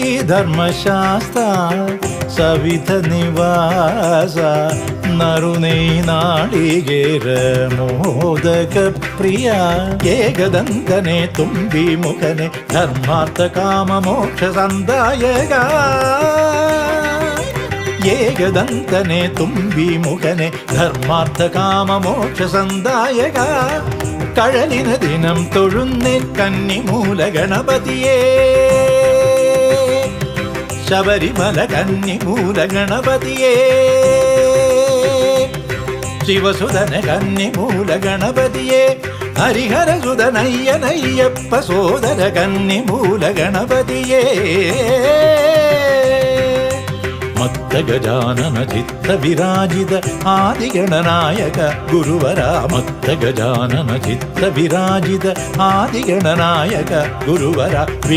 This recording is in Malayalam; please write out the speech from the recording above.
ശ്രീധർമ്മശാസ്ത്ര സവിധ നിവാസ നറുനൈ നാളികേര മോദക പ്രിയ ഏകദന്തനെ തുമ്പിമുഖനെ ധർമാർത്ഥ കാമ മോക്ഷ സന്ദായക ഏകദന്തനെ തുമ്പിമുഖനെ ധർമാർത്ഥ കാമ മോക്ഷ സന്ദായക കഴലിന ദിനം തൊഴുന്നേൻ കന്നിമൂല ഗണപതിയേ ശബരിമല കന്നിമൂല ഗണപതിയേ ശിവസുതന കന്നിമൂല ഗണപതിയേ ഹരിഹരസുതനയ്യനയ്യപ്പ സോദര കന്നിമൂല ഗണപതിയേ മത്തഗജാനന ചിത്ത വിരാജിത ആദിഗണനായക ഗുരുവര മത്തഗജാനന ചിത്ത വിരാജിത ആദിഗണനായക ഗുരുവര